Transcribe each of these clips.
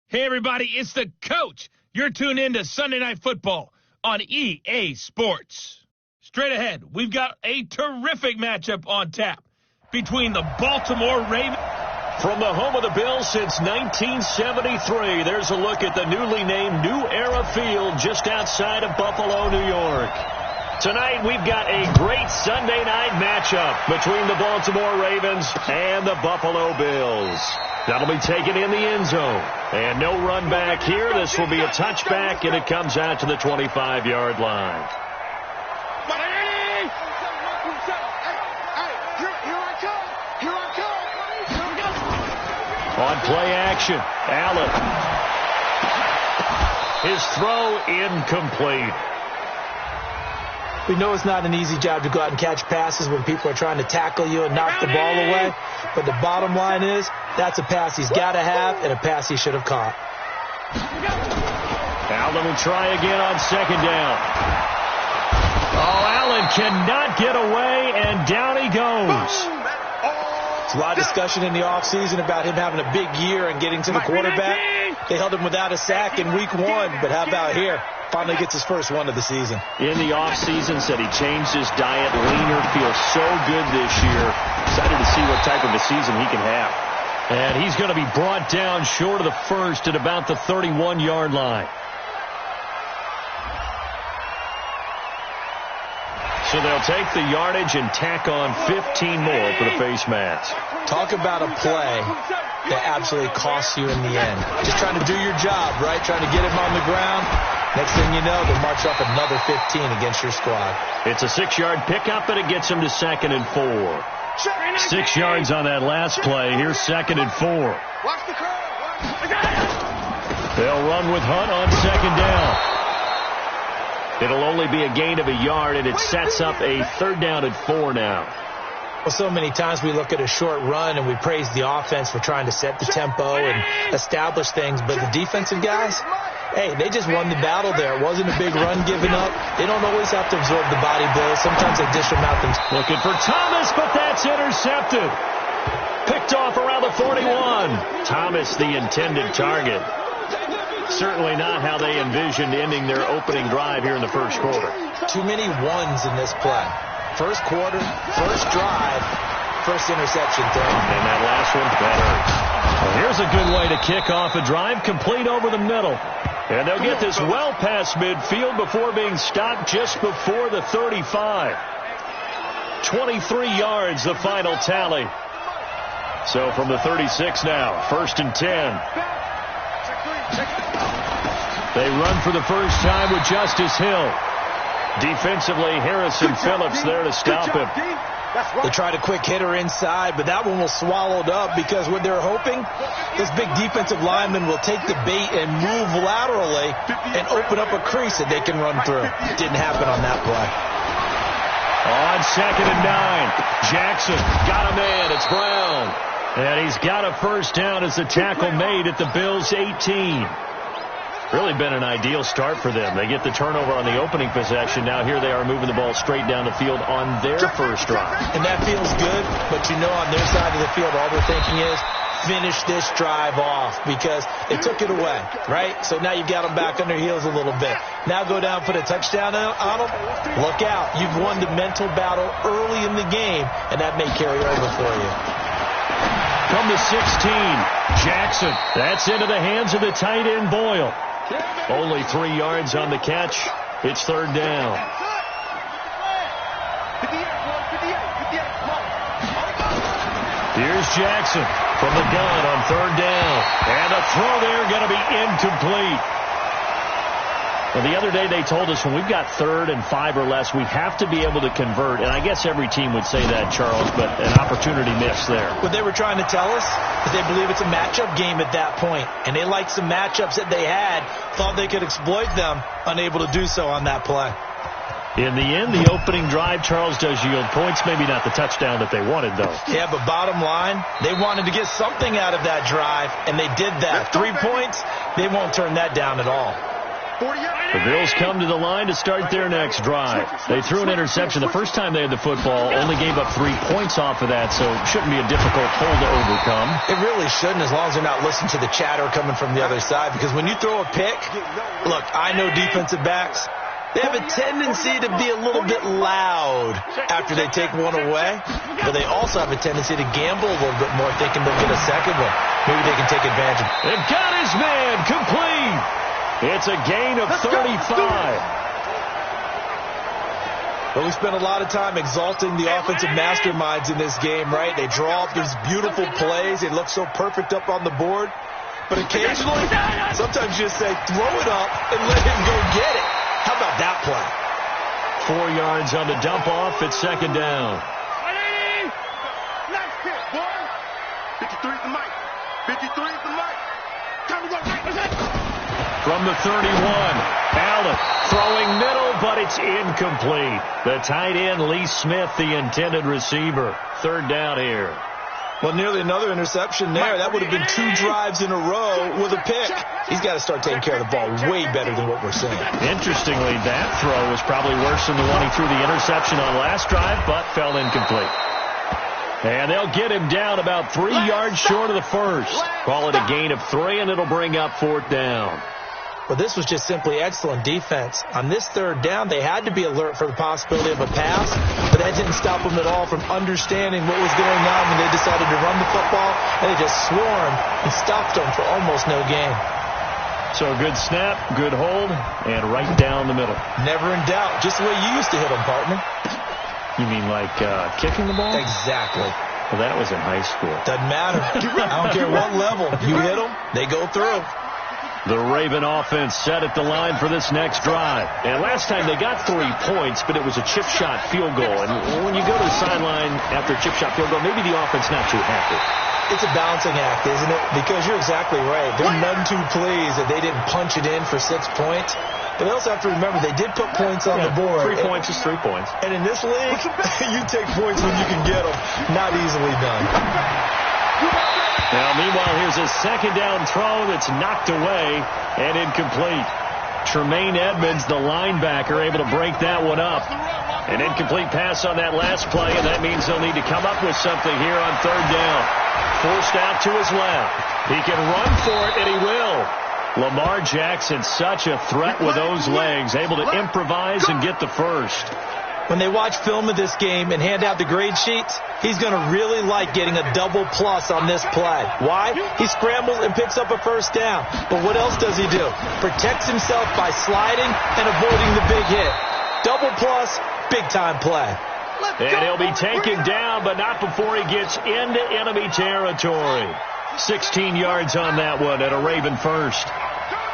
Hey, everybody, it's the coach. You're tuned in to Sunday Night Football on EA Sports. Straight ahead, we've got a terrific matchup on tap between the Baltimore Ravens. From the home of the Bills since 1973, there's a look at the newly named New Era Field just outside of Buffalo, New York. Tonight, we've got a great Sunday night matchup between the Baltimore Ravens and the Buffalo Bills. That'll be taken in the end zone. And no run back here. This will be a touchback, and it comes out to the 25-yard line. On play action, Allen. His throw incomplete. We know it's not an easy job to go out and catch passes when people are trying to tackle you and knock the ball away. But the bottom line is, that's a pass he's got to have and a pass he should have caught. Allen will try again on second down. Oh, Allen cannot get away, and down he goes. There's a lot of discussion in the offseason about him having a big year and getting to the quarterback. They held him without a sack in week 1, but how about here? Finally gets his first one of the season. In the offseason, said he changed his diet, leaner, feels so good this year. Excited to see what type of a season he can have. And he's going to be brought down short of the first at about the 31-yard line. So they'll take the yardage and tack on 15 more for the face mask. Talk about a play that absolutely costs you in the end. Just trying to do your job, right? Trying to get him on the ground. Next thing you know, they'll march off another 15 against your squad. It's a 6-yard pickup, and it gets him to 2nd and 4. 6 yards on that last play. Here's 2nd and 4. They'll run with Hunt on second down. It'll only be a gain of a yard, and it sets up a 3rd down and 4 now. Well, so many times we look at a short run and we praise the offense for trying to set the tempo and establish things, but the defensive guys, hey, they just won the battle there. It wasn't a big run given up. They don't always have to absorb the body blows. Sometimes they dish them out themselves. Looking for Thomas, but that's intercepted. Picked off around the 41. Thomas, the intended target. Certainly not how they envisioned ending their opening drive here in the first quarter. Too many ones in this play. First quarter, first drive, first interception throw. And that last one, that hurts. Well, here's a good way to kick off a drive, complete over the middle. And they'll get this well past midfield before being stopped just before the 35. 23 yards, the final tally. So from the 36 now, 1st and 10. They run for the first time with Justice Hill. Defensively, Harrison Phillips there to stop him. They tried a quick hitter inside, but that one was swallowed up because what they're hoping, this big defensive lineman will take the bait and move laterally and open up a crease that they can run through. Didn't happen on that play. On 2nd and 9, Jackson got a man. It's Brown. And he's got a first down as the tackle made at the Bills' 18. Really been an ideal start for them. They get the turnover on the opening possession. Now here they are moving the ball straight down the field on their first drive. And that feels good, but you know on their side of the field all they're thinking is finish this drive off because they took it away, right? So now you've got them back on their heels a little bit. Now go down, put a touchdown on them. Look out. You've won the mental battle early in the game, and that may carry over for you. From the 16, Jackson. That's into the hands of the tight end, Boyle. Only 3 yards on the catch. It's 3rd down. Here's Jackson from the gun on 3rd down. And the throw there going to be incomplete. Well, the other day they told us when we've got 3rd and 5 or less, we have to be able to convert. And I guess every team would say that, Charles, but an opportunity missed there. What they were trying to tell us is they believe it's a matchup game at that point. And they liked some matchups that they had, thought they could exploit them, unable to do so on that play. In the end, the opening drive, Charles, does yield points. Maybe not the touchdown that they wanted, though. Yeah, but bottom line, they wanted to get something out of that drive, and they did that. 3 points, they won't turn that down at all. The Bills come to the line to start their next drive. They threw an interception the first time they had the football, only gave up 3 points off of that, so it shouldn't be a difficult hole to overcome. It really shouldn't, as long as they're not listening to the chatter coming from the other side, because when you throw a pick, look, I know defensive backs, they have a tendency to be a little bit loud after they take one away, but they also have a tendency to gamble a little bit more, thinking they'll get a second one. Maybe they can take advantage. They've got his man complete. It's a gain of 35. Well, we spent a lot of time exalting the offensive masterminds in this game, right? They draw up these beautiful plays. They look so perfect up on the board. But occasionally, sometimes you just say, throw it up and let him go get it. How about that play? 4 yards on the dump off at second down. 53 is the mic. 53 is the mic. Time to go right. From the 31, Allen throwing middle, but it's incomplete. The tight end, Lee Smith, the intended receiver. Third down here. Well, nearly another interception there. That would have been 2 drives in a row with a pick. He's got to start taking care of the ball way better than what we're seeing. Interestingly, that throw was probably worse than the one he threw the interception on last drive, but fell incomplete. And they'll get him down about 3 yards short of the first. Call it a gain of 3, and it'll bring up 4th down. Well, this was just simply excellent defense. On this third down, they had to be alert for the possibility of a pass, but that didn't stop them at all from understanding what was going on when they decided to run the football, and they just swarmed and stopped them for almost no gain. So a good snap, good hold, and right down the middle. Never in doubt. Just the way you used to hit them, partner. You mean like kicking the ball? Exactly. Well, that was in high school. Doesn't matter. I don't care what level. You hit them, they go through. The Raven offense set at the line for this next drive. And last time they got 3 points, but it was a chip shot field goal. And when you go to the sideline after a chip shot field goal, maybe the offense not too happy. It's a balancing act, isn't it? Because you're exactly right. They're none too pleased that they didn't punch it in for 6 points. But they also have to remember they did put points on the board. 3 points is 3 points. And in this league, you take points when you can get them. Not easily done. Now, meanwhile, here's a second down throw that's knocked away and incomplete. Tremaine Edmonds, the linebacker, able to break that one up. An incomplete pass on that last play, and that means they'll need to come up with something here on third down. Forced out to his left. He can run for it, and he will. Lamar Jackson, such a threat with those legs, able to improvise and get the first. When they watch film of this game and hand out the grade sheets, he's going to really like getting a double plus on this play. Why? He scrambles and picks up a first down. But what else does he do? Protects himself by sliding and avoiding the big hit. Double plus, big-time play. And he'll be taken down, but not before he gets into enemy territory. 16 yards on that one at a Raven first.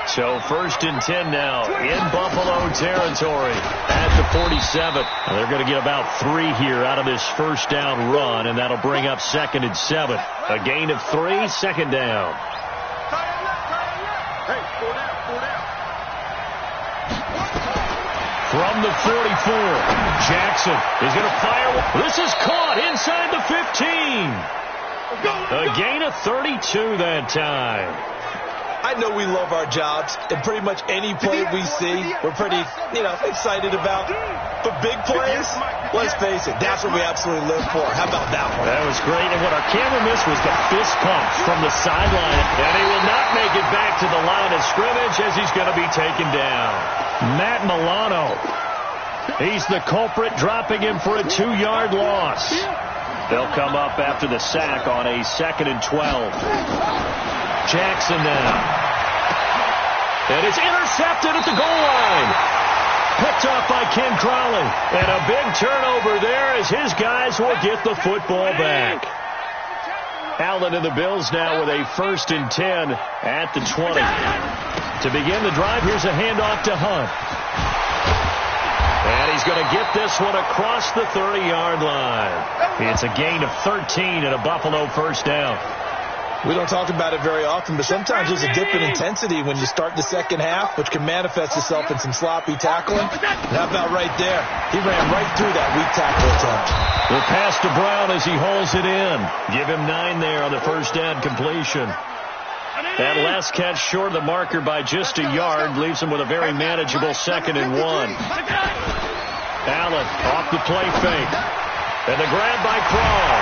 So 1st and 10 now in Buffalo territory at the 47. They're going to get about 3 here out of this first down run, and that'll bring up 2nd and 7. A gain of 3, second down. From the 44, Jackson is going to fire. This is caught inside the 15. A gain of 32 that time. I know we love our jobs, and pretty much any play we see, we're pretty, excited about. But big plays, let's face it, that's what we absolutely live for. How about that one? That was great, and what our camera missed was the fist pump from the sideline. And he will not make it back to the line of scrimmage as he's going to be taken down. Matt Milano, he's the culprit, dropping him for a 2-yard loss. They'll come up after the sack on a 2nd and 12. Jackson now. And it's intercepted at the goal line. Picked off by Ken Crowley. And a big turnover there as his guys will get the football back. Allen and the Bills now with a 1st and 10 at the 20. To begin the drive, here's a handoff to Hunt. And he's going to get this one across the 30-yard line. It's a gain of 13 and a Buffalo first down. We don't talk about it very often, but sometimes there's a dip in intensity when you start the second half, which can manifest itself in some sloppy tackling. And how about right there? He ran right through that weak tackle attempt. The pass to Brown as he hauls it in. Give him 9 there on the first down completion. That last catch short of the marker by just a yard leaves him with a very manageable 2nd and 1. Allen off the play fake. And the grab by Crawl.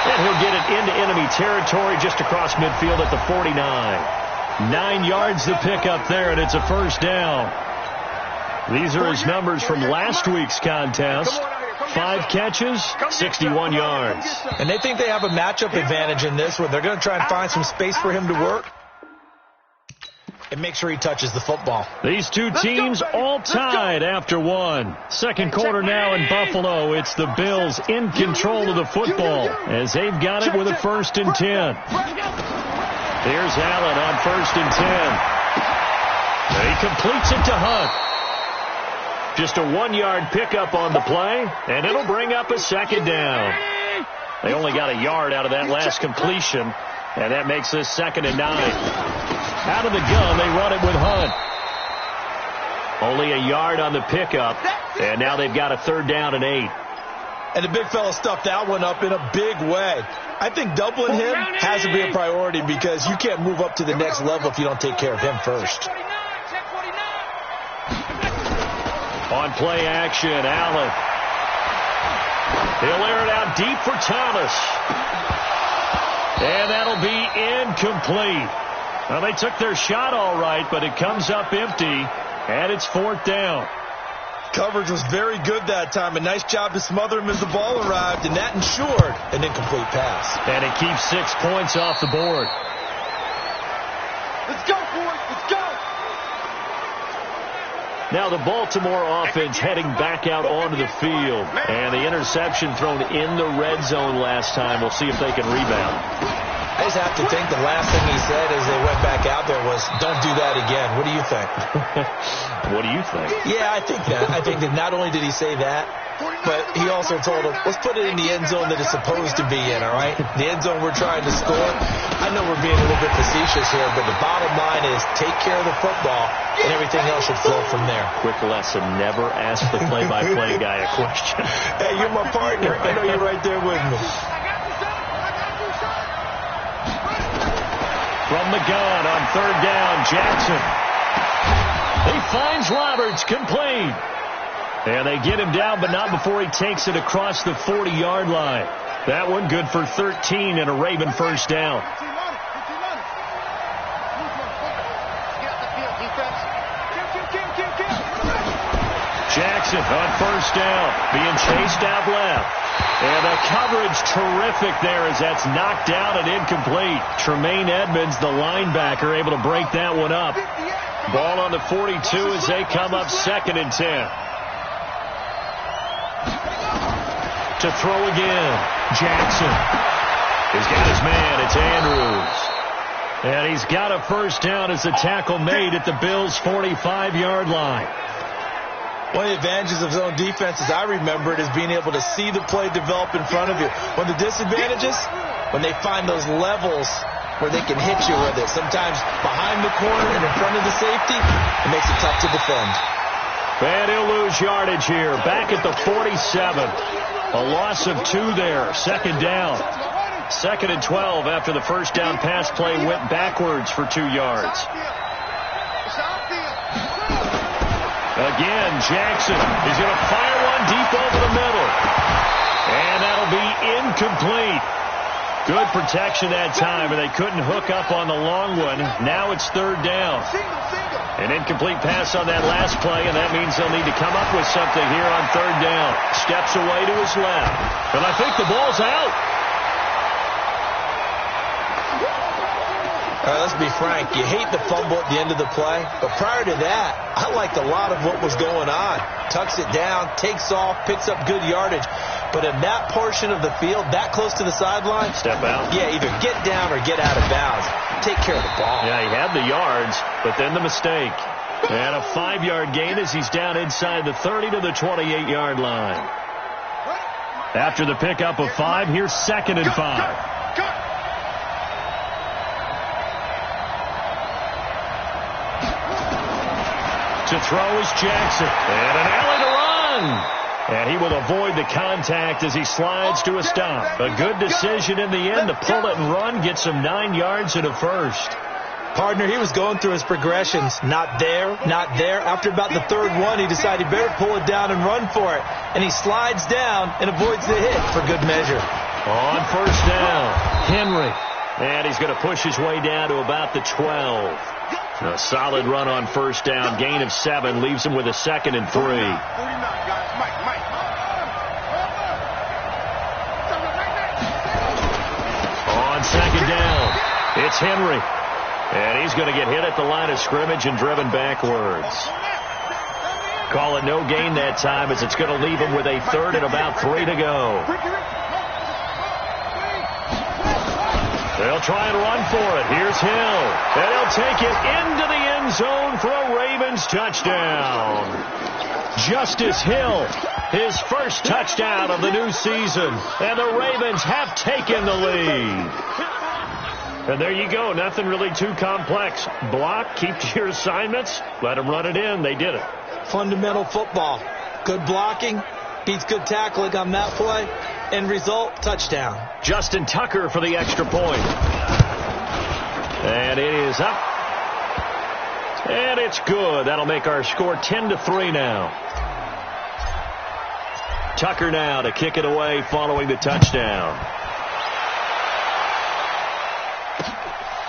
And he'll get it into enemy territory just across midfield at the 49. 9 yards to pick up there, and it's a first down. These are his numbers from last week's contest. 5 catches, 61 yards. And they think they have a matchup advantage in this one. They're going to try and find some space for him to work and make sure he touches the football. These two teams all tied after 1. Second quarter now in Buffalo. It's the Bills in control of the football as they've got it with a 1st and 10. Here's Allen on 1st and 10. He completes it to Hunt. Just a 1-yard pickup on the play, and it'll bring up a 2nd down. They only got a yard out of that last completion, and that makes this 2nd and 9. Out of the gun, they run it with Hunt. Only a yard on the pickup, and now they've got a 3rd down and 8. And the big fella stuffed that one up in a big way. I think doubling him has to be a priority because you can't move up to the next level if you don't take care of him first. On play action, Allen. He'll air it out deep for Thomas. And that'll be incomplete. Well, they took their shot all right, but it comes up empty, and it's 4th down. Coverage was very good that time. A nice job to smother him as the ball arrived, and that ensured an incomplete pass. And it keeps 6 points off the board. Let's go, boys. Let's go. Now the Baltimore offense heading back out onto the field. And the interception thrown in the red zone last time. We'll see if they can rebound. I just have to think the last thing he said as they went back out there was, don't do that again. What do you think? What do you think? Yeah, I think that. I think that not only did he say that, but he also told him, let's put it in the end zone that it's supposed to be in, all right? The end zone we're trying to score. I know we're being a little bit facetious here, but the bottom line is take care of the football, and everything else should flow from there. Quick lesson, never ask the play-by-play guy a question. Hey, you're my partner. I know you're right there with me. From the gun on 3rd down, Jackson. He finds Roberts, complete. And they get him down, but not before he takes it across the 40-yard line. That one good for 13 and a Raven first down. Jackson on 1st down, being chased out left. And the coverage terrific there as that's knocked down and incomplete. Tremaine Edmonds, the linebacker, able to break that one up. Ball on the 42 as they come up 2nd and 10. To throw again. Jackson. He's got his man. It's Andrews. And he's got a first down as the tackle made at the Bills' 45-yard line. One of the advantages of zone defense, as I remember it, is being able to see the play develop in front of you. One of the disadvantages, when they find those levels where they can hit you with it. Sometimes behind the corner and in front of the safety, it makes it tough to defend. And he'll lose yardage here. Back at the 47. A loss of 2 there. 2nd down. 2nd and 12 after the first down pass play went backwards for 2 yards. Again, Jackson is going to fire one deep over the middle. And that'll be incomplete. Good protection that time, and they couldn't hook up on the long one. Now it's 3rd down. An incomplete pass on that last play, and that means they'll need to come up with something here on 3rd down. Steps away to his left. And I think the ball's out. All right, let's be frank. You hate the fumble at the end of the play, but prior to that, I liked a lot of what was going on. Tucks it down, takes off, picks up good yardage. But in that portion of the field, that close to the sideline, step out. Yeah, either get down or get out of bounds. Take care of the ball. Yeah, he had the yards, but then the mistake. And a 5-yard gain as he's down inside the 30 to the 28-yard line. After the pickup of 5, here's 2nd and 5. To throw is Jackson. And an alley to run. And he will avoid the contact as he slides to a stop. A good decision in the end to pull it and run. Gets him 9 yards and a first. Partner, he was going through his progressions. Not there, not there. After about the third one, he decided he better pull it down and run for it. And he slides down and avoids the hit for good measure. On first down, Henry. And he's going to push his way down to about the 12. A solid run on first down. Gain of 7 leaves him with a 2nd and 3. 49, guys. Mike. On second down, it's Henry. And he's going to get hit at the line of scrimmage and driven backwards. Call it no gain that time as it's going to leave him with a 3rd and about 3 to go. They'll try and run for it. Here's Hill. And he'll take it into the end zone for a Ravens touchdown. Justice Hill, his first touchdown of the new season. And the Ravens have taken the lead. And there you go. Nothing really too complex. Block, keep to your assignments, let them run it in. They did it. Fundamental football. Good blocking beats good tackling on that play. End result, touchdown. Justin Tucker for the extra point. And it is up. And it's good. That'll make our score 10-3 now. Tucker now to kick it away following the touchdown.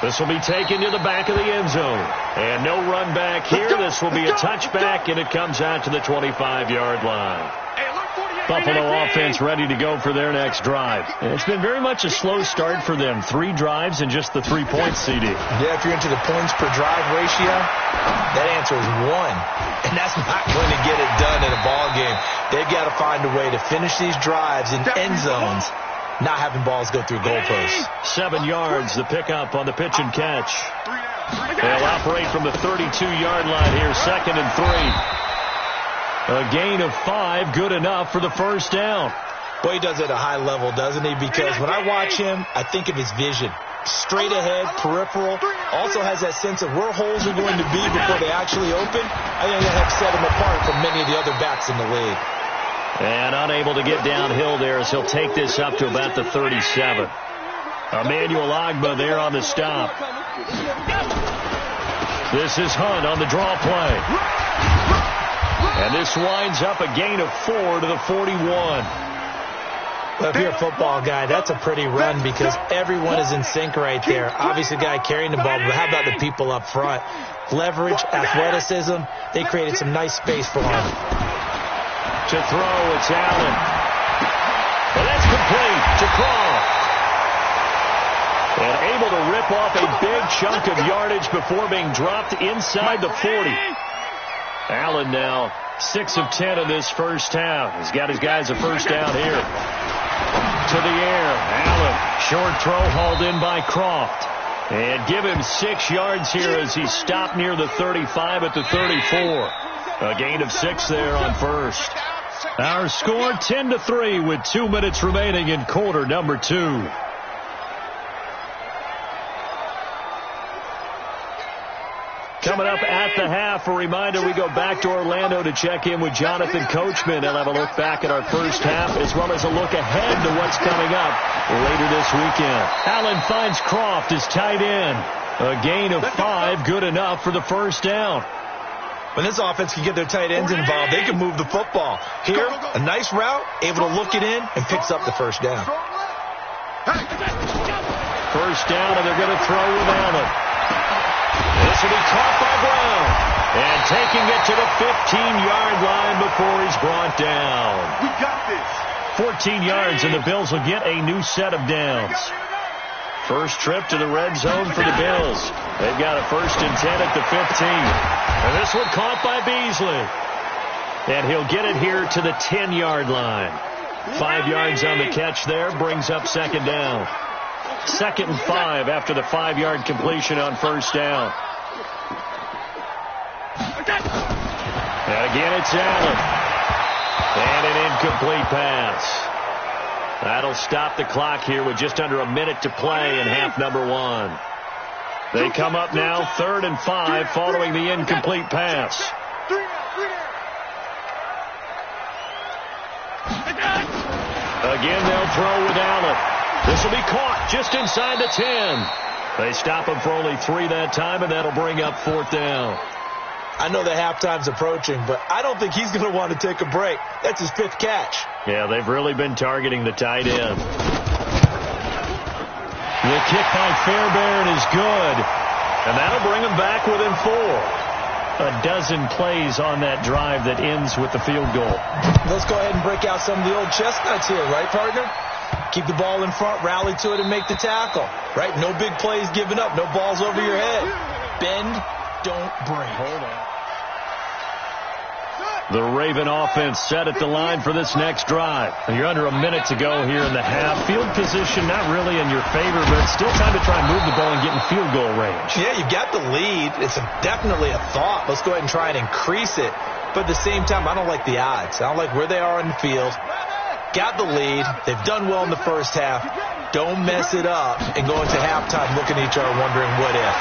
This will be taken to the back of the end zone. And no run back here. This will be a touchback, and it comes out to the 25-yard line. Buffalo offense ready to go for their next drive. And it's been very much a slow start for them. 3 drives and just the 3 points, CD. Yeah, if you're into the points per drive ratio, that answer is 1. And that's not going to get it done in a ball game. They've got to find a way to finish these drives in end zones, not having balls go through goalposts. 7 yards, the pickup on the pitch and catch. They'll operate from the 32-yard line here, 2nd and 3. A gain of 5, good enough for the first down. Boy, he does it at a high level, doesn't he? Because when I watch him, I think of his vision. Straight ahead, peripheral. Also has that sense of where holes are going to be before they actually open. I think that helps set him apart from many of the other backs in the league. And unable to get downhill there as he'll take this up to about the 37. Emmanuel Ogbah there on the stop. This is Hunt on the draw play. And this winds up a gain of 4 to the 41. Well, if you're a football guy, that's a pretty run because everyone is in sync right there. Obviously, the guy carrying the ball, but how about the people up front? Leverage, athleticism, they created some nice space for him. To throw, it's Allen. And that's complete to Croft. And able to rip off a big chunk of yardage before being dropped inside the 40. Allen now 6 of 10 in this first half. He's got his guys a first down here. To the air. Allen, short throw hauled in by Croft. And give him 6 yards here as he stopped near the 35 at the 34. A gain of 6 there on first. Our score 10-3 with 2 minutes remaining in quarter number 2. Coming up at the half, a reminder, we go back to Orlando to check in with Jonathan Coachman and have a look back at our first half as well as a look ahead to what's coming up later this weekend. Allen finds Croft as tight end. A gain of 5, good enough for the first down. When this offense can get their tight ends involved, they can move the football. Here, a nice route, able to look it in and picks up the first down. First down, and they're going to throw with Allen. This will be caught by Brown. And taking it to the 15-yard line before he's brought down. We got this. 14 yards, and the Bills will get a new set of downs. First trip to the red zone for the Bills. They've got a 1st and 10 at the 15. And this one caught by Beasley. And he'll get it here to the 10-yard line. 5 yards on the catch there, brings up 2nd down. 2nd and 5 after the 5-yard completion on first down. And again, it's Allen. And an incomplete pass. That'll stop the clock here with just under a minute to play in half number 1. They come up now 3rd and 5 following the incomplete pass. Again, they'll throw with Allen. This will be caught just inside the 10. They stop him for only 3 that time, and that'll bring up 4th down. I know that halftime's approaching, but I don't think he's going to want to take a break. That's his 5th catch. Yeah, they've really been targeting the tight end. The kick by Fairbairn is good, and that'll bring him back within 4. A dozen plays on that drive that ends with the field goal. Let's go ahead and break out some of the old chestnuts here, right, partner? Keep the ball in front, rally to it, and make the tackle, right? No big plays given up, no balls over your head. Bend, don't break. Hold on. The Raven offense set at the line for this next drive. You're under a minute to go here in the half. Field position not really in your favor, but still time to try and move the ball and get in field goal range. Yeah, you've got the lead. It's definitely a thought. Let's go ahead and try and increase it. But at the same time, I don't like the odds. I don't like where they are in the field. Got the lead. They've done well in the first half. Don't mess it up and go into halftime looking at each other wondering what if.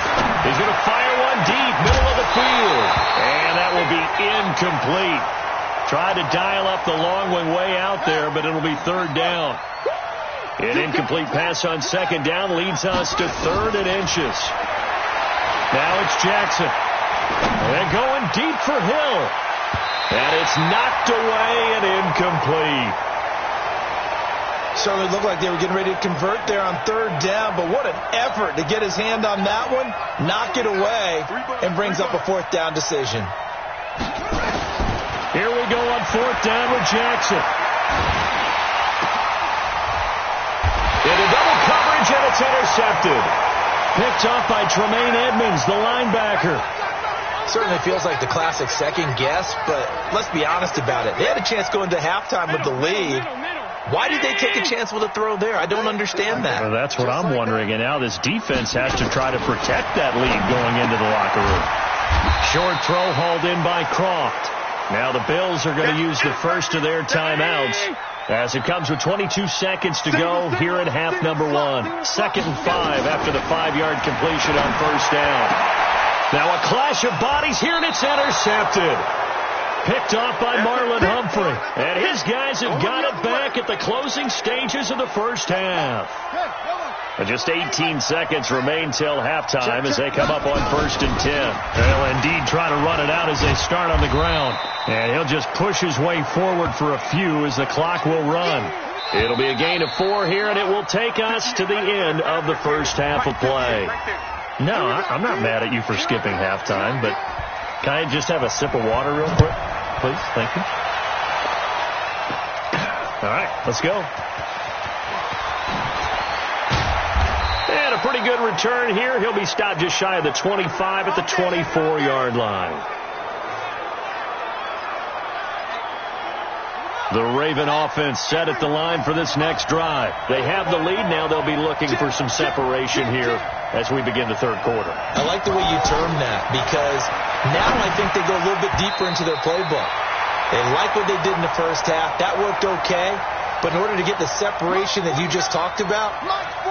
He's going to fire one deep, middle of the field. And that will be incomplete. Tried to dial up the long one way out there, but it'll be 3rd down. An incomplete pass on 2nd down leads us to 3rd and inches. Now it's Jackson. And going deep for Hill. And it's knocked away and incomplete. Certainly looked like they were getting ready to convert there on 3rd down, but what an effort to get his hand on that one, knock it away, and brings up a 4th down decision. Here we go on 4th down with Jackson. Into double coverage, and it's intercepted. Picked off by Tremaine Edmonds, the linebacker. Certainly feels like the classic second guess, but let's be honest about it. They had a chance going to halftime with the lead. Why did they take a chance with a throw there? I don't understand that. Well, that's what I'm wondering. And now this defense has to try to protect that lead going into the locker room. Short throw hauled in by Croft. Now the Bills are going to use the first of their timeouts as it comes with 22 seconds to go here in half number 1. 2nd and 5 after the 5-yard completion on 1st down. Now a clash of bodies here, and it's intercepted. Picked off by Marlon Humphrey. And his guys have got it back at the closing stages of the first half. And just 18 seconds remain till halftime as they come up on 1st and 10. They'll indeed try to run it out as they start on the ground. And he'll just push his way forward for a few as the clock will run. It'll be a gain of 4 here, and it will take us to the end of the first half of play. No, I'm not mad at you for skipping halftime, but can I just have a sip of water real quick? Please, thank you. All right, let's go. And a pretty good return here. He'll be stopped just shy of the 25 at the 24-yard line. The Raven offense set at the line for this next drive. They have the lead. Now they'll be looking for some separation here as we begin the third quarter. I like the way you term that because now I think they go a little bit deeper into their playbook. They like what they did in the first half. That worked okay. But in order to get the separation that you just talked about,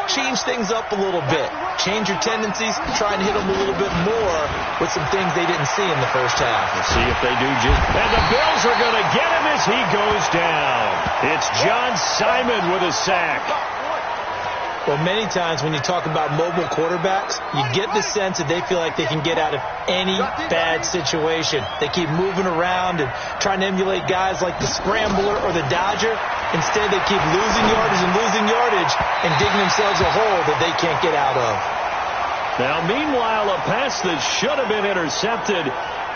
change things up a little bit. Change your tendencies, try and hit them a little bit more with some things they didn't see in the first half. We'll see if they do just... And the Bills are going to get him as he goes down. It's John Simon with a sack. Well, many times when you talk about mobile quarterbacks, you get the sense that they feel like they can get out of any bad situation. They keep moving around and trying to emulate guys like the Scrambler or the Dodger. Instead, they keep losing yardage and digging themselves a hole that they can't get out of. Now, meanwhile, a pass that should have been intercepted,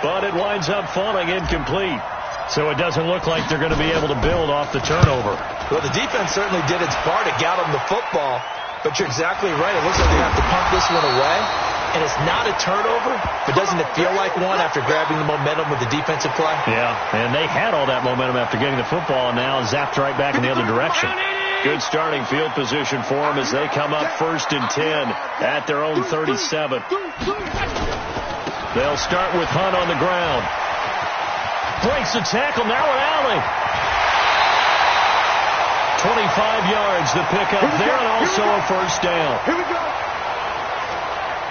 but it winds up falling incomplete. So it doesn't look like they're going to be able to build off the turnover. Well, the defense certainly did its part to get them the football, but you're exactly right. It looks like they have to punt this one away, and it's not a turnover, but doesn't it feel like one after grabbing the momentum with the defensive play? Yeah, and they had all that momentum after getting the football, and now zapped right back in the other direction. Good starting field position for them as they come up 1st and 10 at their own 37. They'll start with Hunt on the ground. Breaks the tackle, now an alley. 25 yards the pickup there, and also a first down. Here we go.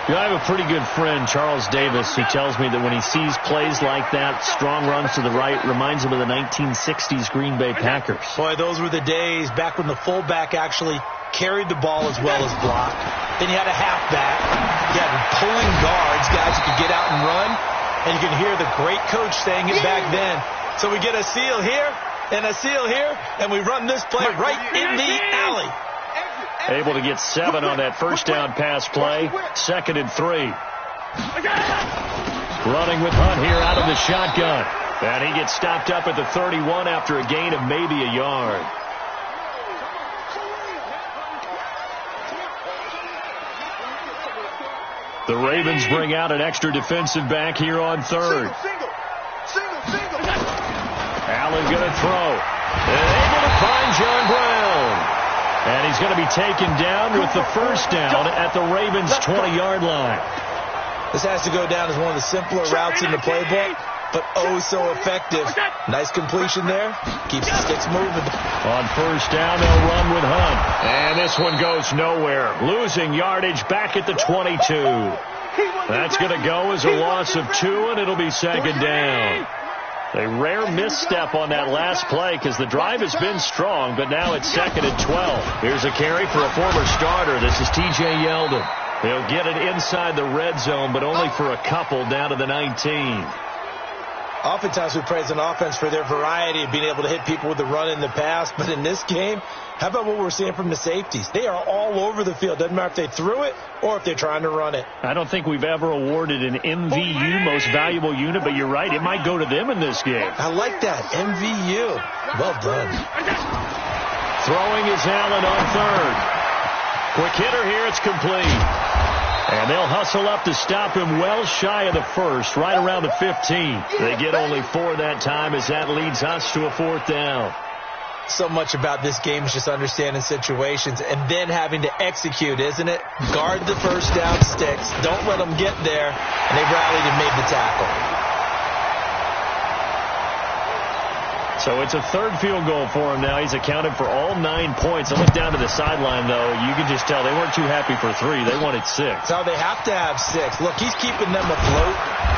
You know, I have a pretty good friend, Charles Davis, who tells me that when he sees plays like that, strong runs to the right, reminds him of the 1960s Green Bay Packers. Boy, those were the days back when the fullback actually carried the ball as well as blocked. Then you had a halfback. You had pulling guards, guys who could get out and run. And you can hear the great coach saying it back then. So we get a seal here and a seal here, and we run this play right in the alley. Able to get 7 on that first down pass play. 2nd and 3. Running with Hunt here out of the shotgun. And he gets stopped up at the 31 after a gain of maybe a yard. The Ravens bring out an extra defensive back here on 3rd. Allen going to throw. And able to find John Brown. And he's going to be taken down with the first down at the Ravens' 20-yard line. This has to go down as one of the simpler routes in the playbook, but oh so effective. Nice completion there. Keeps the sticks moving. On first down, they'll run with Hunt. And this one goes nowhere. Losing yardage back at the 22. That's going to go as a loss of 2, and it'll be 2nd down. A rare misstep on that last play because the drive has been strong, but now it's 2nd and 12. Here's a carry for a former starter. This is T.J. Yeldon. They'll get it inside the red zone, but only for a couple down to the 19. Oftentimes we praise an offense for their variety of being able to hit people with the run and the pass, but in this game, how about what we're seeing from the safeties? They are all over the field. Doesn't matter if they threw it or if they're trying to run it. I don't think we've ever awarded an MVU, most valuable unit, but you're right. It might go to them in this game. I like that. MVU. Well done. Throwing is Allen on 3rd. Quick hitter here. It's complete. And they'll hustle up to stop him well shy of the 1st, right around the 15. They get only 4 that time as that leads us to a 4th down. So much about this game is just understanding situations and then having to execute, isn't it? Guard the first down sticks. Don't let them get there. And they rallied and made the tackle. So it's a 3rd field goal for him now. He's accounted for all 9 points. I look down to the sideline, though. You can just tell they weren't too happy for 3. They wanted 6. So they have to have 6. Look, he's keeping them afloat,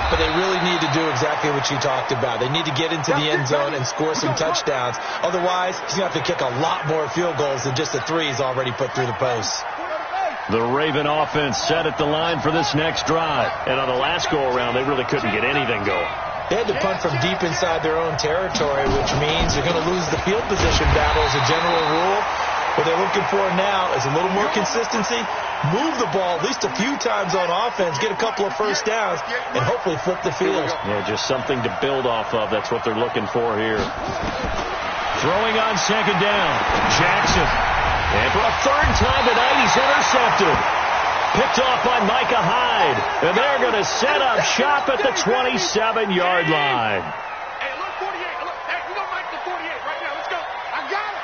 but they really need to do exactly what you talked about. They need to get into the end zone and score some touchdowns. Otherwise, he's going to have to kick a lot more field goals than just the 3 he's already put through the posts. The Raven offense set at the line for this next drive. And on the last go-around, they really couldn't get anything going. They had to punt from deep inside their own territory, which means they're going to lose the field position battle as a general rule. What they're looking for now is a little more consistency, move the ball at least a few times on offense, get a couple of first downs, and hopefully flip the field. Yeah, just something to build off of. That's what they're looking for here. Throwing on 2nd down, Jackson. And for a 3rd time tonight, he's intercepted. Picked off by Micah Hyde. And they're going to set up shop at the 27-yard line. Hey, look, 48. Look, hey, we're going to make the 48 right now. Let's go. I got it.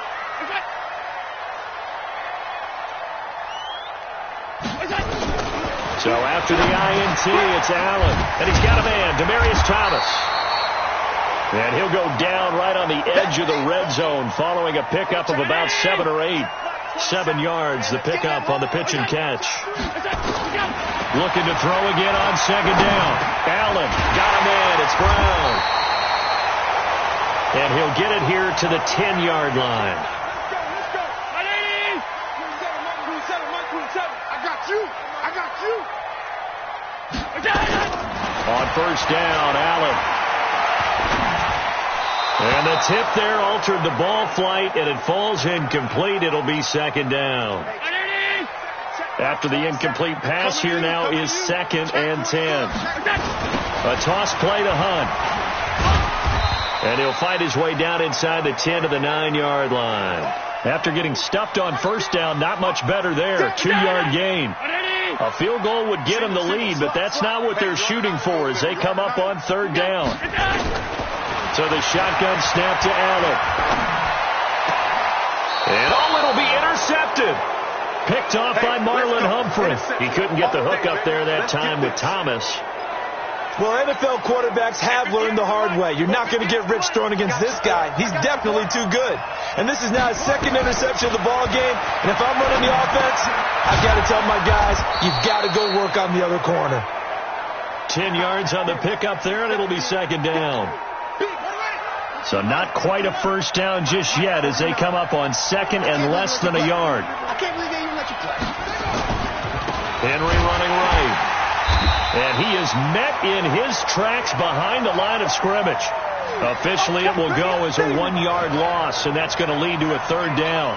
So after the INT, it's Allen. And he's got a man, Demaryius Thomas. And he'll go down right on the edge of the red zone following a pickup of about 7 or 8. 7 yards, the pickup on the pitch and catch. Looking to throw again on 2nd down. Allen got a man. It's Brown. And he'll get it here to the 10-yard line. On first down, Allen. And the tip there altered the ball flight, and it falls incomplete. It'll be 2nd down. After the incomplete pass, here now is 2nd and 10. A toss play to Hunt. And he'll fight his way down inside the 10 to the 9-yard line. After getting stuffed on first down, not much better there. 2-yard gain. A field goal would get him the lead, but that's not what they're shooting for as they come up on 3rd down. So the shotgun snap to Allen. And it'll be intercepted. Picked off by Marlon Humphrey. He couldn't get the hook up there that time with Thomas. Well, NFL quarterbacks have learned the hard way. You're not going to get rich throwing against this guy. He's definitely too good. And this is now his 2nd interception of the ball game. And if I'm running the offense, I've got to tell my guys, you've got to go work on the other corner. 10 yards on the pickup there, and it'll be 2nd down. So not quite a first down just yet as they come up on 2nd and less than a yard. I can't believe they even let you play. Henry running right. And he is met in his tracks behind the line of scrimmage. Officially, it will go as a 1-yard loss, and that's going to lead to a third down.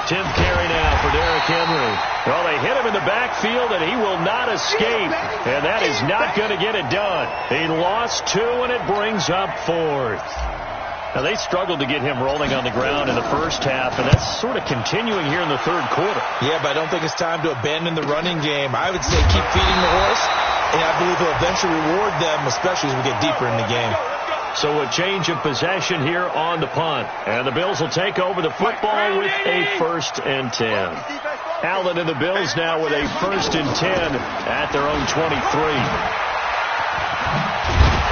Tim carry now for Derrick Henry. Well, they hit him in the backfield, and he will not escape. And that is not going to get it done. He lost 2, and it brings up 4th. Now, they struggled to get him rolling on the ground in the first half, and that's sort of continuing here in the third quarter. Yeah, but I don't think it's time to abandon the running game. I would say keep feeding the horse, and I believe he'll eventually reward them, especially as we get deeper in the game. So a change of possession here on the punt. And the Bills will take over the football with a 1st and 10. Allen and the Bills now with a 1st and 10 at their own 23.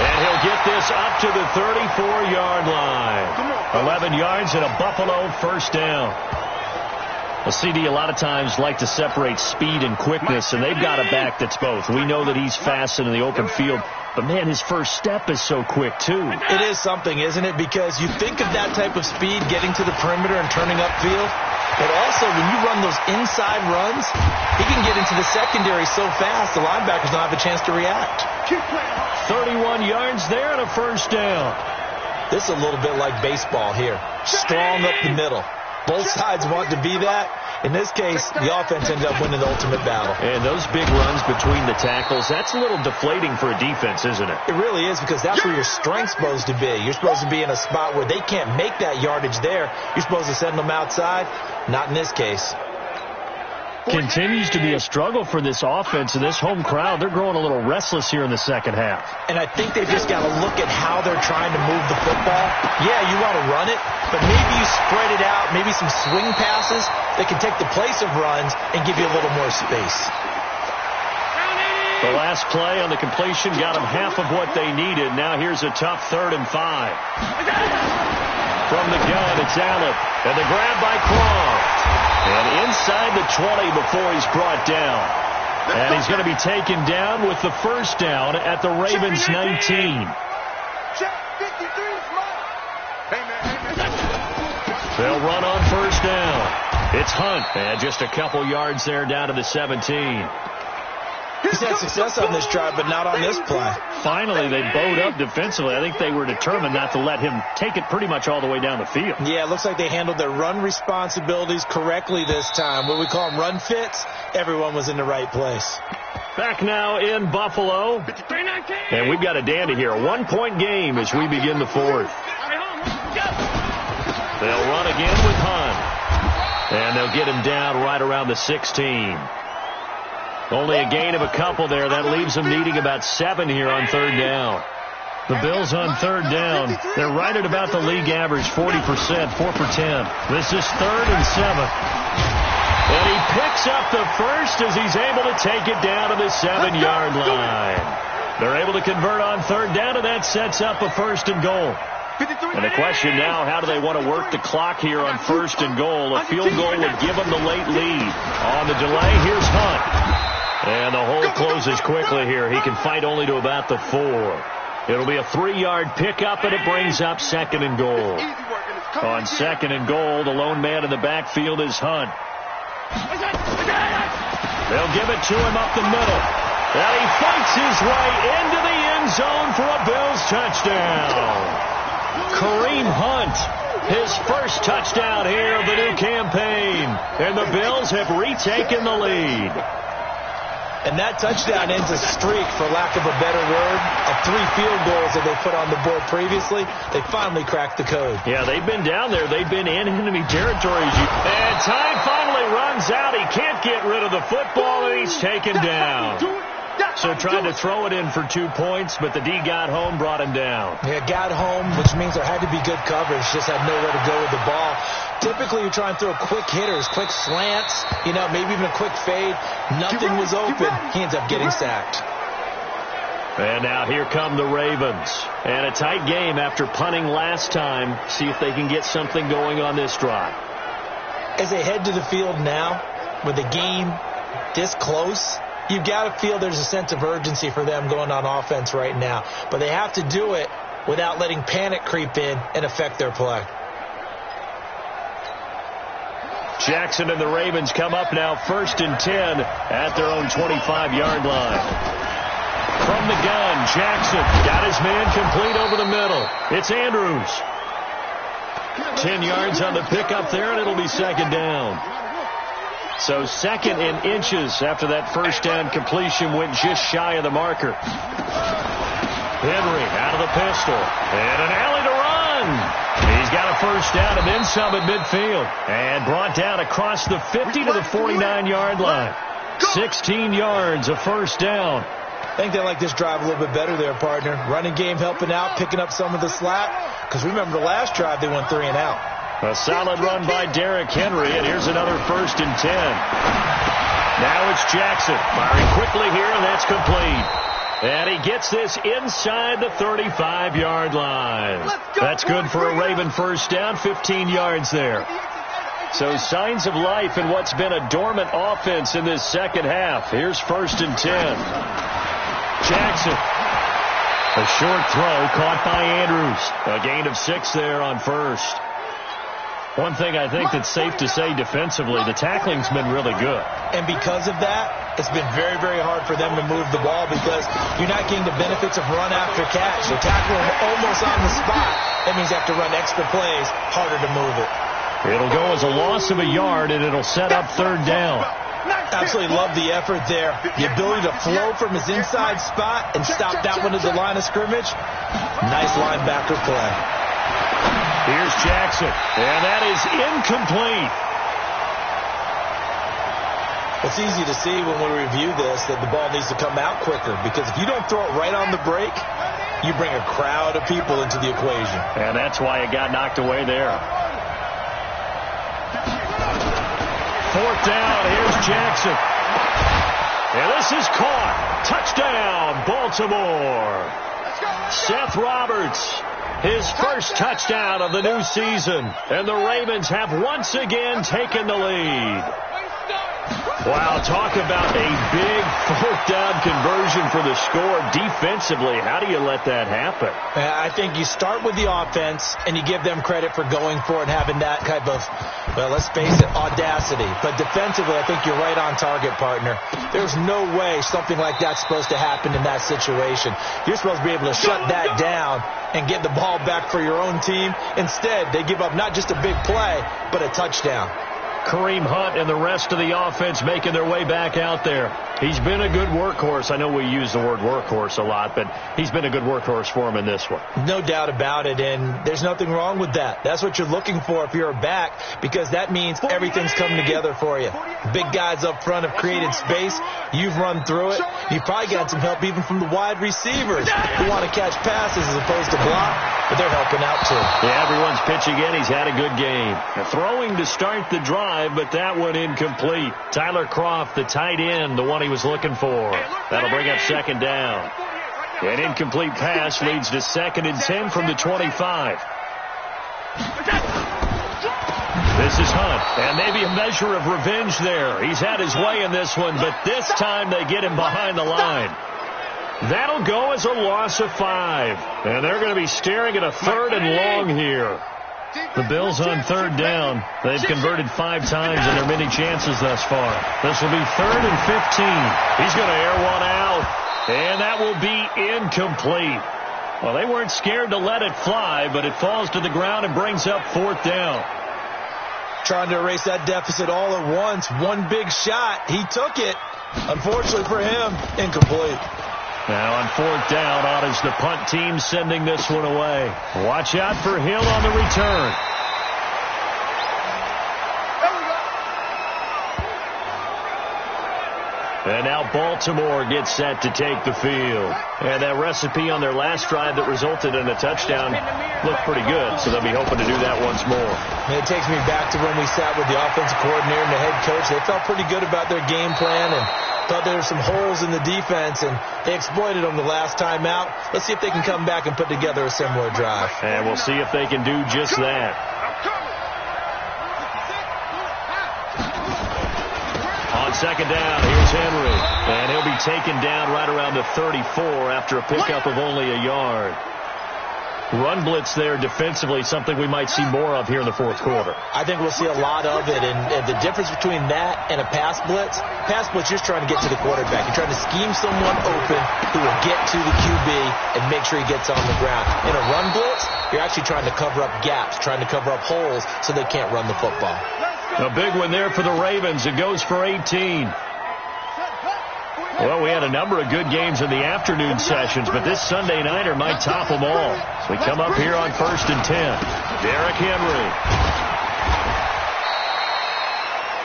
And he'll get this up to the 34-yard line. 11 yards and a Buffalo 1st down. Well, CD a lot of times like to separate speed and quickness, and they've got a back that's both. We know that he's fast in the open field, but, man, his first step is so quick, too. It is something, isn't it? Because you think of that type of speed getting to the perimeter and turning upfield, but also when you run those inside runs, he can get into the secondary so fast the linebackers don't have a chance to react. 31 yards there and a 1st down. This is a little bit like baseball here. Strong up the middle. Both sides want to be that. In this case, the offense ended up winning the ultimate battle. And those big runs between the tackles, that's a little deflating for a defense, isn't it? It really is, because that's where your strength's supposed to be. You're supposed to be in a spot where they can't make that yardage there. You're supposed to send them outside. Not in this case. Continues to be a struggle for this offense and this home crowd. They're growing a little restless here in the second half. And I think they've just got to look at how they're trying to move the football. Yeah, you want to run it, but maybe you spread it out, maybe some swing passes that can take the place of runs and give you a little more space. The last play on the completion got them half of what they needed. Now here's a tough 3rd and 5. From the gun, it's Allen. And the grab by Croft. And inside the 20 before he's brought down. And he's going to be taken down with the 1st down at the Ravens 19. They'll run on 1st down. It's Hunt. And just a couple yards there down to the 17. He's had success on this drive, but not on this play. Finally, they bowed up defensively. I think they were determined not to let him take it pretty much all the way down the field. Yeah, it looks like they handled their run responsibilities correctly this time. What we call them run fits, everyone was in the right place. Back now in Buffalo. And we've got a dandy here. A 1-point game as we begin the 4th. They'll run again with Hunt. And they'll get him down right around the 16. Only a gain of a couple there. That leaves them needing about 7 here on 3rd down. The Bills on 3rd down. They're right at about the league average, 40%, 4 for 10. This is 3rd and 7. And he picks up the 1st as he's able to take it down to the 7-yard line. They're able to convert on 3rd down, and that sets up a 1st and goal. And the question now, how do they want to work the clock here on 1st and goal? A field goal would give them the late lead. On the delay, here's Hunt. And the hole closes quickly here. He can fight only to about the 4. It'll be a 3-yard pickup, and it brings up 2nd and goal. On 2nd and goal, the lone man in the backfield is Hunt. They'll give it to him up the middle. And he fights his way into the end zone for a Bills touchdown. Kareem Hunt, his first touchdown here of the new campaign. And the Bills have retaken the lead. And that touchdown ends a streak, for lack of a better word, of 3 field goals that they put on the board previously. They finally cracked the code. Yeah, they've been down there. They've been in enemy territories. And time finally runs out. He can't get rid of the football, and he's taken down. So tried to throw it in for 2 points, but the D got home, brought him down. Yeah, got home, which means there had to be good coverage. Just had nowhere to go with the ball. Typically, you try and throw quick hitters, quick slants, maybe even a quick fade. Nothing was open. He ends up getting sacked. And now here come the Ravens. And a tight game after punting last time. See if they can get something going on this drive. As they head to the field now, with the game this close, you've got to feel there's a sense of urgency for them going on offense right now. But they have to do it without letting panic creep in and affect their play. Jackson and the Ravens come up now 1st and 10 at their own 25-yard line. From the gun, Jackson got his man complete over the middle. It's Andrews. 10 yards on the pickup there, and it'll be 2nd down. So 2nd and inches after that 1st down completion went just shy of the marker. Henry out of the pistol. And an alley to run. He's got a 1st down and then some at midfield. And brought down across the 50 to the 49-yard line. 16 yards, a 1st down. I think they like this drive a little bit better there, partner. Running game helping out, picking up some of the slack. Because remember the last drive, they went 3 and out. A solid run by Derrick Henry, and here's another 1st and 10. Now it's Jackson firing quickly here, and that's complete. And he gets this inside the 35-yard line. That's good for a Raven 1st down, 15 yards there. So signs of life in what's been a dormant offense in this 2nd half. Here's 1st and 10. Jackson. A short throw caught by Andrews. A gain of 6 there on 1st. One thing I think that's safe to say defensively, the tackling's been really good. And because of that, it's been very, very hard for them to move the ball because you're not getting the benefits of run after catch. You're tackling them almost on the spot. That means you have to run extra plays, harder to move it. It'll go as a loss of a yard, and it'll set up 3rd down. Absolutely love the effort there. The ability to flow from his inside spot and stop that one at the line of scrimmage. Nice linebacker play. Here's Jackson, and that is incomplete. It's easy to see when we review this that the ball needs to come out quicker because if you don't throw it right on the break, you bring a crowd of people into the equation. And that's why it got knocked away there. 4th down, here's Jackson. And this is caught. Touchdown, Baltimore. Seth Roberts. His 1st touchdown of the new season. And the Ravens have once again taken the lead. Wow, talk about a big 4th down conversion for the score. Defensively, how do you let that happen? I think you start with the offense, and you give them credit for going for it and having that type of, well, let's face it, audacity. But defensively, I think you're right on target, partner. There's no way something like that's supposed to happen in that situation. You're supposed to be able to shut that down and get the ball back for your own team. Instead, they give up not just a big play, but a touchdown. Kareem Hunt and the rest of the offense making their way back out there. He's been a good workhorse. I know we use the word workhorse a lot, but he's been a good workhorse for him in this one. No doubt about it, and there's nothing wrong with that. That's what you're looking for if you're a back, because that means everything's coming together for you. Big guys up front have created space. You've run through it. You've probably got some help even from the wide receivers who want to catch passes as opposed to block, but they're helping out too. Yeah, everyone's pitching in. He's had a good game. Throwing to start the drive, but that one incomplete. Tyler Croft, the tight end, the one he was looking for. That'll bring up 2nd down. An incomplete pass leads to 2nd and 10 from the 25. This is Hunt, and maybe a measure of revenge there. He's had his way in this one, but this time they get him behind the line. That'll go as a loss of 5. And they're going to be staring at a 3rd and long here. The Bills on 3rd down. They've converted 5 times in their many chances thus far. This will be 3rd and 15. He's going to air one out, and that will be incomplete. Well, they weren't scared to let it fly, but it falls to the ground and brings up 4th down. Trying to erase that deficit all at once. One big shot. He took it. Unfortunately for him, incomplete. Now on 4th down, on is the punt team sending this one away. Watch out for Hill on the return. And now Baltimore gets set to take the field. And that recipe on their last drive that resulted in a touchdown looked pretty good, so they'll be hoping to do that once more. And it takes me back to when we sat with the offensive coordinator and the head coach. They felt pretty good about their game plan and thought there were some holes in the defense, and they exploited them the last time out. Let's see if they can come back and put together a similar drive. And we'll see if they can do just that. On 2nd down, here's Henry. And he'll be taken down right around the 34 after a pickup of only a yard. Run blitz there defensively, something we might see more of here in the fourth quarter. I think we'll see a lot of it, and the difference between that and a pass blitz, you're just trying to get to the quarterback. You're trying to scheme someone open who will get to the QB and make sure he gets on the ground. In a run blitz, you're actually trying to cover up gaps, trying to cover up holes so they can't run the football. A big one there for the Ravens. It goes for 18. Well, we had a number of good games in the afternoon sessions, but this Sunday nighter might top them all. So we come up here on 1st and 10. Derrick Henry.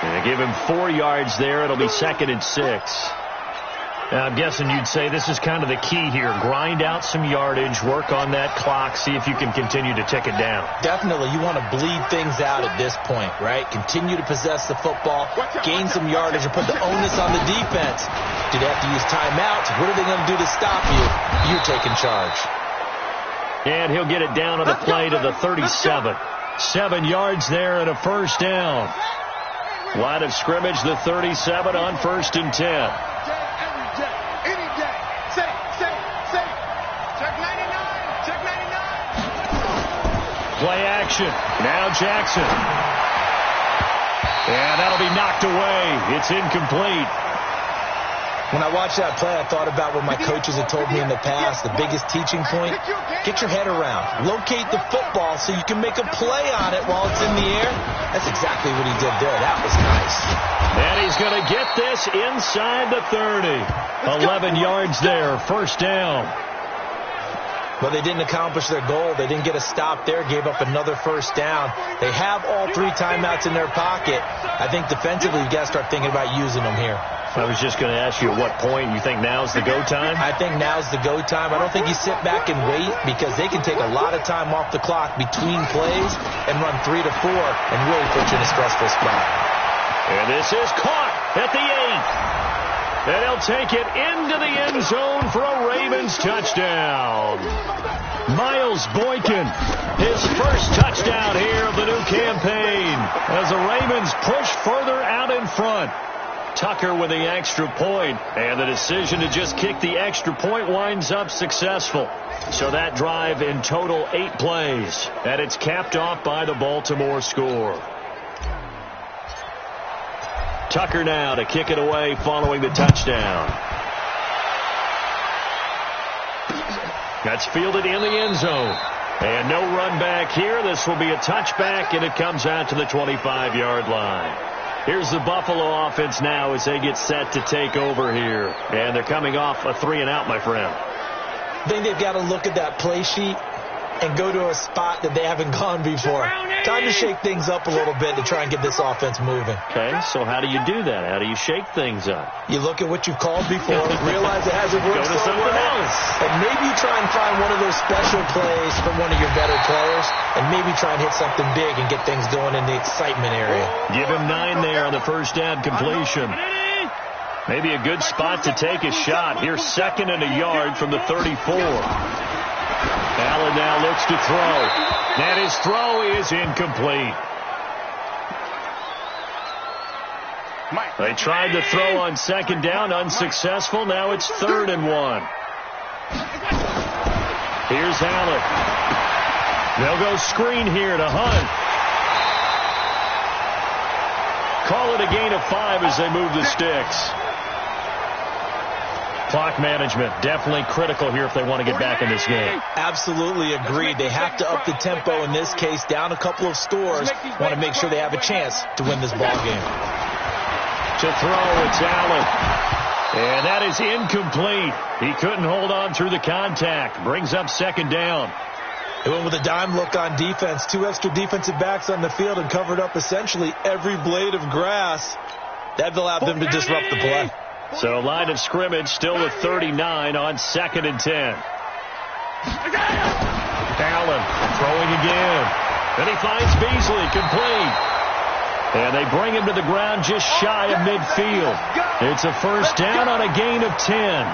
And they give him 4 yards there. It'll be 2nd and 6. Now, I'm guessing you'd say this is kind of the key here. Grind out some yardage, work on that clock, see if you can continue to tick it down. Definitely. You want to bleed things out at this point, right? Continue to possess the football, gain some yardage, and put the onus on the defense. Do they have to use timeouts? What are they going to do to stop you? You're taking charge. And he'll get it down on the play to the 37. 7 yards there and a first down. Line of scrimmage, the 37 on 1st and 10. Play action. Now Jackson. And that'll be knocked away. It's incomplete. When I watched that play, I thought about what my coaches had told me in the past. The biggest teaching point, get your head around. Locate the football so you can make a play on it while it's in the air. That's exactly what he did there. That was nice. And he's going to get this inside the 30. 11 yards there. First down. Well, they didn't accomplish their goal. They didn't get a stop there, gave up another first down. They have all 3 timeouts in their pocket. I think defensively, you've got to start thinking about using them here. I was just going to ask you at what point you think now's the go time? I think now's the go time. I don't think you sit back and wait because they can take a lot of time off the clock between plays and run 3 to 4 and really put you in a stressful spot. And this is caught at the 8. And he'll take it into the end zone for a Ravens touchdown. Miles Boykin, his first touchdown here of the new campaign as the Ravens push further out in front. Tucker with the extra point, and the decision to just kick the extra point winds up successful. So that drive in total 8 plays, and it's capped off by the Baltimore score. Tucker now to kick it away following the touchdown. That's fielded in the end zone. And no run back here. This will be a touchback, and it comes out to the 25-yard line. Here's the Buffalo offense now as they get set to take over here. And they're coming off a 3-and-out, my friend. I think they've got to look at that play sheet and go to a spot that they haven't gone before. Time to shake things up a little bit to try and get this offense moving. Okay, so how do you do that? How do you shake things up? You look at what you've called before, realize it hasn't worked Go to something else. And maybe you try and find one of those special plays from one of your better players, and maybe try and hit something big and get things going in the excitement area. Give him 9 there on the first down completion. Maybe a good spot to take a shot. Here's 2nd and a yard from the 34. Allen now looks to throw. And his throw is incomplete. They tried to throw on 2nd down, unsuccessful. Now it's 3rd and 1. Here's Allen. They'll go screen here to Hunt. Call it a gain of 5 as they move the sticks. Clock management, definitely critical here if they want to get back in this game. Absolutely agreed. They have to up the tempo in this case, down a couple of scores. Want to make sure they have a chance to win this ball game. To throw, it's Allen. And that is incomplete. He couldn't hold on through the contact. Brings up 2nd down. They went with a dime look on defense. 2 extra defensive backs on the field and covered up essentially every blade of grass. That allowed them to disrupt the play. So line of scrimmage still at 39 on 2nd and 10. Allen throwing again. Then he finds Beasley complete. And they bring him to the ground just shy of midfield. It's a first down on a gain of 10.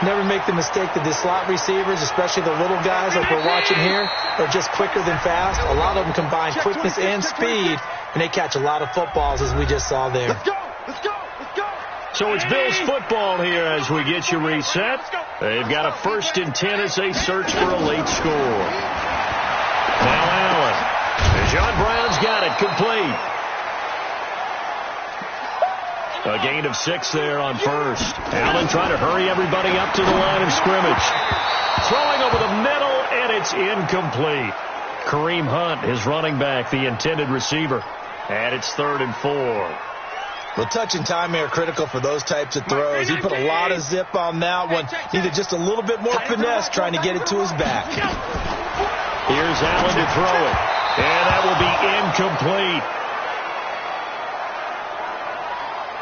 Never make the mistake that the slot receivers, especially the little guys like we're watching here, are just quicker than fast. A lot of them combine quickness and speed, and they catch a lot of footballs as we just saw there. Let's go! Let's go! Let's go! So it's Bills football here as we get you reset. They've got a 1st and 10 as they search for a late score. Now Allen. John Brown's got it complete. A gain of 6 there on 1st. Allen trying to hurry everybody up to the line of scrimmage. Throwing over the middle, and it's incomplete. Kareem Hunt, his running back, the intended receiver. And it's 3rd and 4. Well, touch and time are critical for those types of throws. He put a lot of zip on that one. Needed just a little bit more finesse trying to get it to his back. Here's Allen to throw it. And that will be incomplete.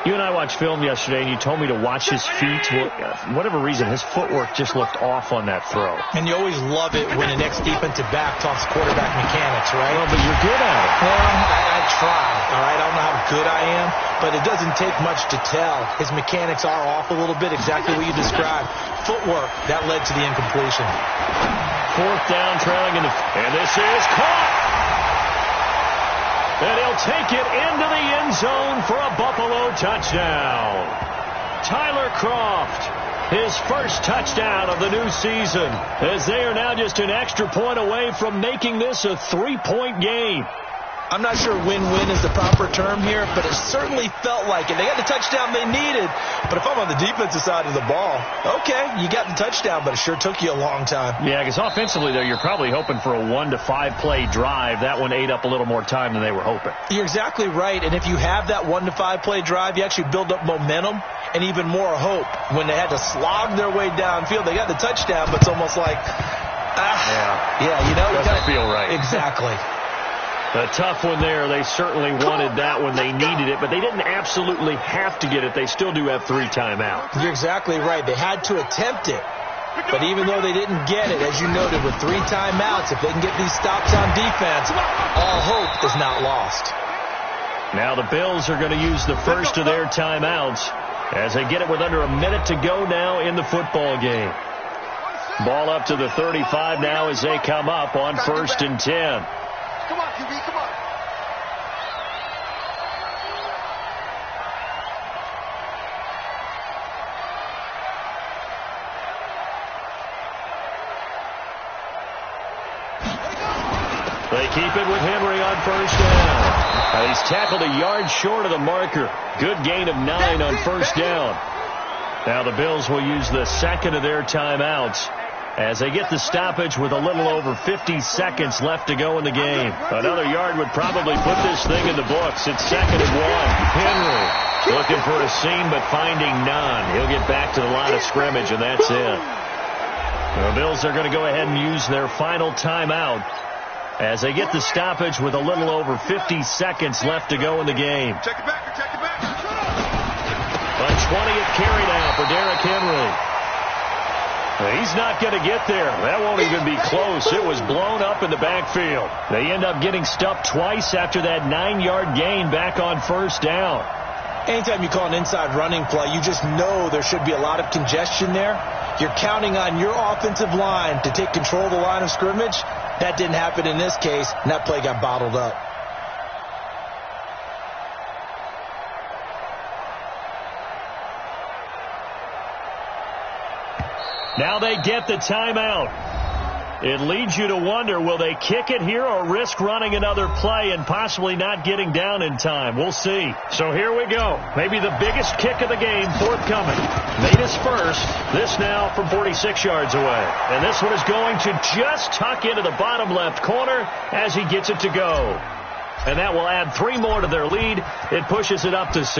You and I watched film yesterday, and you told me to watch his feet. Well, for whatever reason, his footwork just looked off on that throw. And you always love it when an ex-defensive back talks quarterback mechanics, right? Well, but you're good at it. Well, I try, all right? I don't know how good I am, but it doesn't take much to tell. His mechanics are off a little bit, exactly what you described. Footwork, that led to the incompletion. 4th down, trailing in the... And this is caught! And he'll take it into the end zone for a Buffalo touchdown. Tyler Kroft, his first touchdown of the new season, as they are now just an extra point away from making this a 3-point game. I'm not sure win-win is the proper term here, but it certainly felt like it. They got the touchdown they needed, but if I'm on the defensive side of the ball, okay, you got the touchdown, but it sure took you a long time. Yeah, because offensively, though, you're probably hoping for a 1 to 5 play drive. That one ate up a little more time than they were hoping. You're exactly right, and if you have that 1 to 5 play drive, you actually build up momentum and even more hope. When they had to slog their way downfield, they got the touchdown, but it's almost like, you know. Doesn't feel right. Exactly. A tough one there. They certainly wanted that when they needed it, but they didn't absolutely have to get it. They still do have 3 timeouts. You're exactly right. They had to attempt it. But even though they didn't get it, as you noted, with 3 timeouts, if they can get these stops on defense, all hope is not lost. Now the Bills are going to use the first of their timeouts as they get it with under a minute to go now in the football game. Ball up to the 35 now as they come up on 1st and 10. Come on, QB, come on. They keep it with Henry on 1st down. He's tackled a yard short of the marker. Good gain of 9 on 1st down. Now the Bills will use the second of their timeouts as they get the stoppage with a little over 50 seconds left to go in the game. Another yard would probably put this thing in the books. It's 2nd and 1. Henry looking for a seam but finding none. He'll get back to the line of scrimmage, and that's it. The Bills are going to go ahead and use their final timeout as they get the stoppage with a little over 50 seconds left to go in the game. Check it back, check it back. A 20th carry now for Derrick Henry. He's not going to get there. That won't even be close. It was blown up in the backfield. They end up getting stuffed twice after that 9-yard gain back on 1st down. Anytime you call an inside running play, you just know there should be a lot of congestion there. You're counting on your offensive line to take control of the line of scrimmage. That didn't happen in this case, and that play got bottled up. Now they get the timeout. It leads you to wonder, will they kick it here or risk running another play and possibly not getting down in time? We'll see. So here we go. Maybe the biggest kick of the game forthcoming. Made his first. This now from 46 yards away. And this one is going to just tuck into the bottom left corner as he gets it to go. And that will add 3 more to their lead. It pushes it up to 6.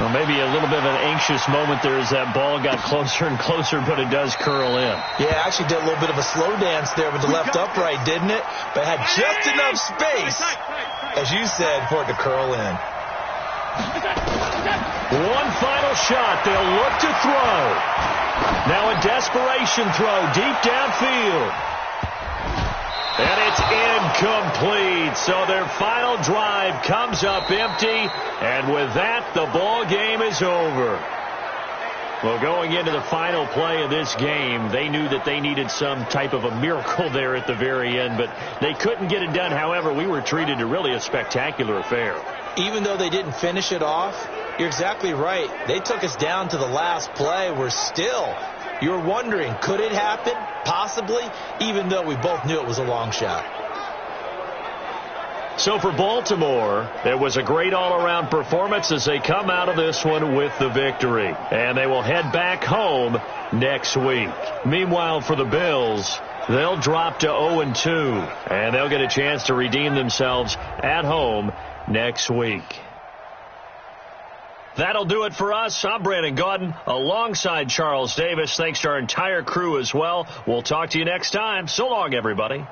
Well, maybe a little bit of an anxious moment there as that ball got closer and closer, but it does curl in. Yeah, actually did a little bit of a slow dance there with the left upright, didn't it? But had just enough space, as you said, for it to curl in. One final shot. They'll look to throw. Now a desperation throw deep downfield. And it's incomplete. So their final drive comes up empty. And with that, the ball game is over. Well, going into the final play of this game, they knew that they needed some type of a miracle there at the very end, but they couldn't get it done. However, we were treated to really a spectacular affair. Even though they didn't finish it off, you're exactly right. They took us down to the last play. You're wondering, could it happen? Possibly, even though we both knew it was a long shot. So for Baltimore, it was a great all-around performance as they come out of this one with the victory. And they will head back home next week. Meanwhile, for the Bills, they'll drop to 0-2, and they'll get a chance to redeem themselves at home next week. That'll do it for us. I'm Brandon Gaudin alongside Charles Davis. Thanks to our entire crew as well. We'll talk to you next time. So long, everybody.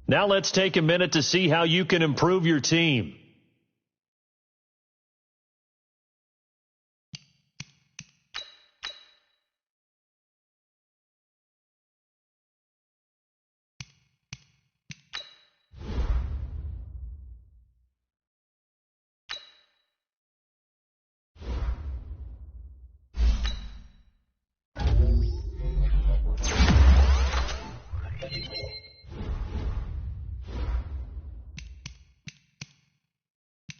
Now let's take a minute to see how you can improve your team.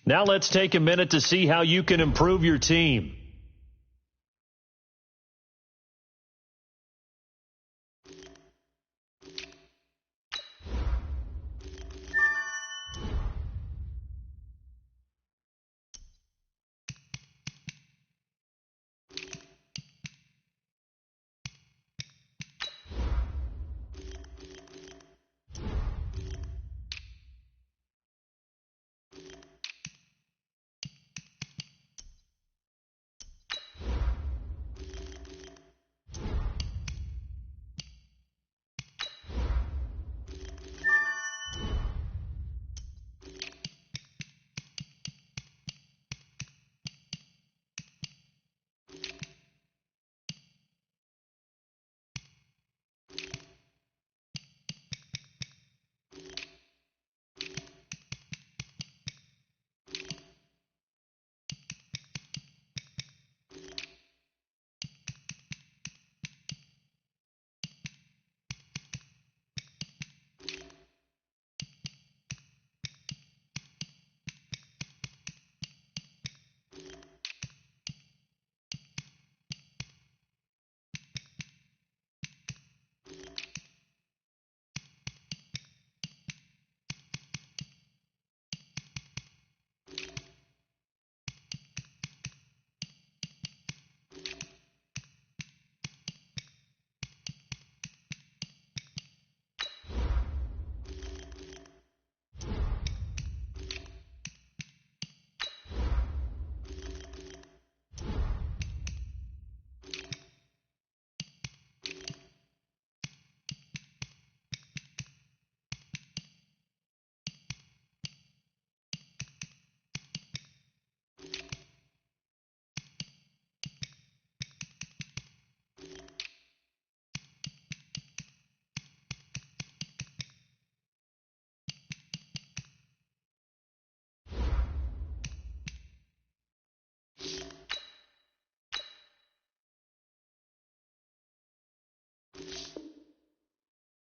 Now let's take a minute to see how you can improve your team.